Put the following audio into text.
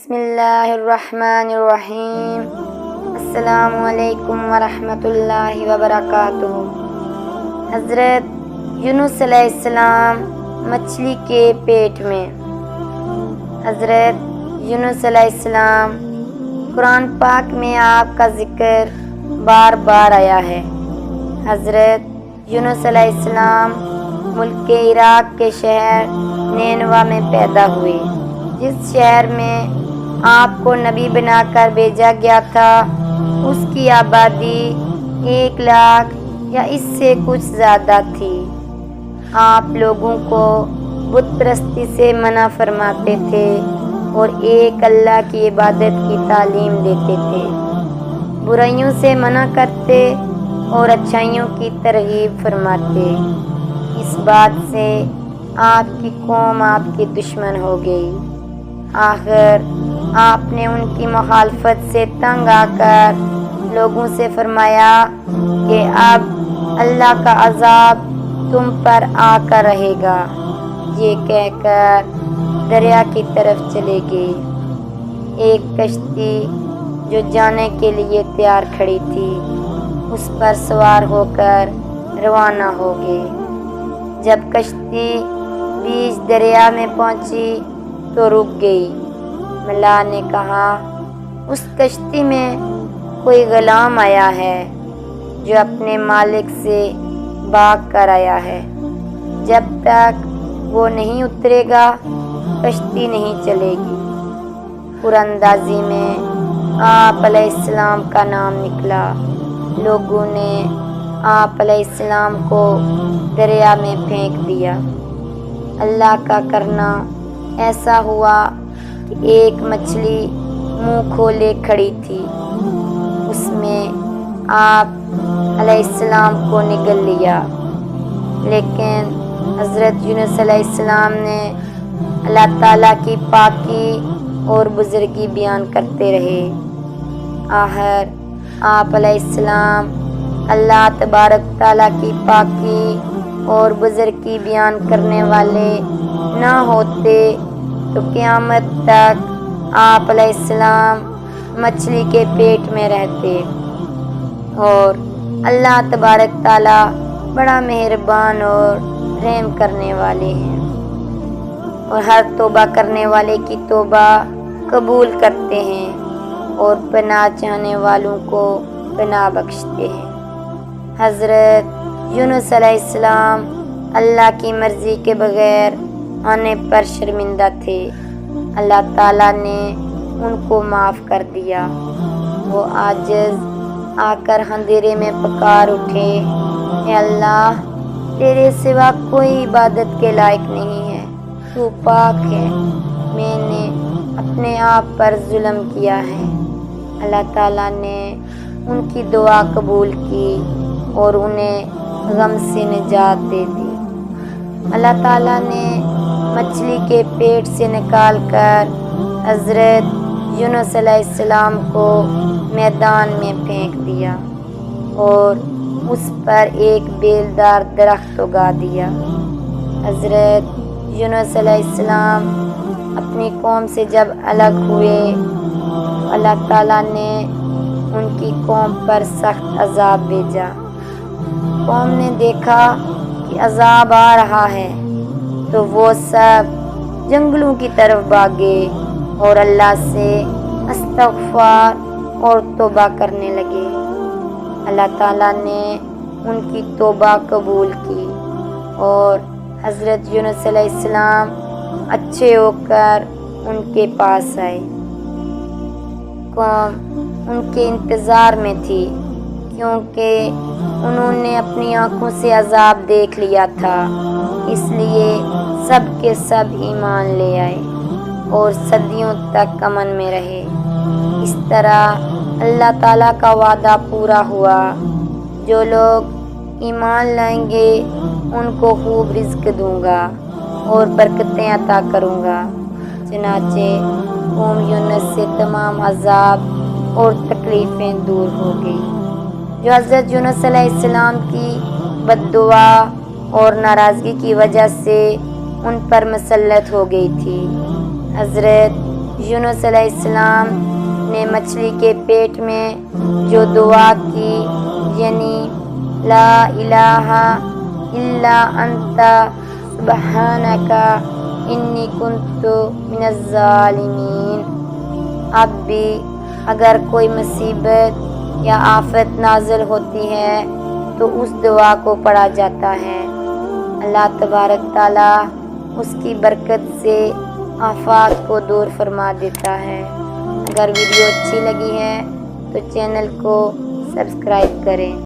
بسم اللہ الرحمن الرحیم۔ السلام علیکم ورحمۃ اللہ وبرکاتہ۔ حضرت یونس علیہ السلام مچھلی کے پیٹ میں۔ حضرت یونس علیہ السلام، قرآن پاک میں آپ کا ذکر بار بار آیا ہے۔ حضرت یونس علیہ السلام ملک عراق کے شہر نینوا میں پیدا ہوئے، جس شہر میں آپ کو نبی بنا کر بھیجا گیا تھا۔ اس کی آبادی 1 لاکھ یا اس سے کچھ زیادہ تھی۔ آپ لوگوں کو بت پرستی سے منع فرماتے تھے اور ایک اللہ کی عبادت کی تعلیم دیتے تھے، برائیوں سے منع کرتے اور اچھائیوں کی ترغیب فرماتے۔ اس بات سے آپ کی قوم آپ کی دشمن ہو گئی۔ آخر آپ نے ان کی مخالفت سے تنگ آ کر لوگوں سے فرمایا کہ اب اللہ کا عذاب تم پر آ کر رہے گا۔ یہ کہہ کر دریا کی طرف چلے گئے۔ ایک کشتی جو جانے کے لیے تیار کھڑی تھی، اس پر سوار ہو کر روانہ ہو گئے۔ جب کشتی بیچ دریا میں پہنچی تو رک گئی۔ ملا نے کہا، اس کشتی میں کوئی غلام آیا ہے جو اپنے مالک سے بھاگ کر آیا ہے۔ جب تک وہ نہیں اترے گا کشتی نہیں چلے گی۔ قراندازی میں آپ علیہ السلام کا نام نکلا۔ لوگوں نے آپ علیہ السلام کو دریا میں پھینک دیا۔ اللہ کا کرنا ایسا ہوا کہ ایک مچھلی منہ کھولے کھڑی تھی، اس میں آپ علیہ السلام کو نگل لیا۔ لیکن حضرت یونس علیہ السلام نے اللہ تعالیٰ کی پاکی اور بزرگی بیان کرتے رہے۔ آخر آپ علیہ السلام اللہ تبارک تعالیٰ کی پاکی اور بزرگی بیان کرنے والے نہ ہوتے تو قیامت تک آپ علیہ السلام مچھلی کے پیٹ میں رہتے۔ اور اللہ تبارک تعالیٰ بڑا مہربان اور رحم کرنے والے ہیں، اور ہر توبہ کرنے والے کی توبہ قبول کرتے ہیں اور پناہ چاہنے والوں کو پناہ بخشتے ہیں۔ حضرت یونس علیہ السلام اللہ کی مرضی کے بغیر آنے پر شرمندہ تھے۔ اللہ تعالیٰ نے ان کو معاف کر دیا۔ وہ عاجز آ کر اندھیرے میں پکار اٹھے، اے اللہ، تیرے سوا کوئی عبادت کے لائق نہیں ہے، تو پاک ہے، میں نے اپنے آپ پر ظلم کیا ہے۔ اللہ تعالیٰ نے ان کی دعا قبول کی اور انہیں غم سے نجات دے دی۔ اللہ تعالیٰ نے مچھلی کے پیٹ سے نکال کر حضرت یونس علیہ السلام کو میدان میں پھینک دیا اور اس پر ایک بیلدار درخت اگا دیا۔ حضرت یونس علیہ السلام اپنی قوم سے جب الگ ہوئے، اللہ تعالیٰ نے ان کی قوم پر سخت عذاب بھیجا۔ قوم نے دیکھا کہ عذاب آ رہا ہے تو وہ سب جنگلوں کی طرف بھاگے اور اللہ سے استغفار اور توبہ کرنے لگے۔ اللہ تعالیٰ نے ان کی توبہ قبول کی اور حضرت یونس علیہ السلام اچھے ہو کر ان کے پاس آئے۔ قوم ان کے انتظار میں تھی، کیونکہ انہوں نے اپنی آنکھوں سے عذاب دیکھ لیا تھا، اس لیے سب کے سب ایمان لے آئے اور صدیوں تک امن میں رہے۔ اس طرح اللہ تعالیٰ کا وعدہ پورا ہوا، جو لوگ ایمان لائیں گے ان کو خوب رزق دوں گا اور برکتیں عطا کروں گا۔ چنانچہ قوم یونس سے تمام عذاب اور تکلیفیں دور ہو گئی، جو حضرت یونس علیہ السلام کی بد دعا اور ناراضگی کی وجہ سے ان پر مسلط ہو گئی تھی۔ حضرت یونس علیہ السلام نے مچھلی کے پیٹ میں جو دعا کی، یعنی لا الہ الا انت سبحانک انی کنت من الظالمین، اب بھی اگر کوئی مصیبت یا آفت نازل ہوتی ہے تو اس دعا کو پڑھا جاتا ہے، اللہ تبارک تعالیٰ اس کی برکت سے آفات کو دور فرما دیتا ہے۔ اگر ویڈیو اچھی لگی ہے تو چینل کو سبسکرائب کریں۔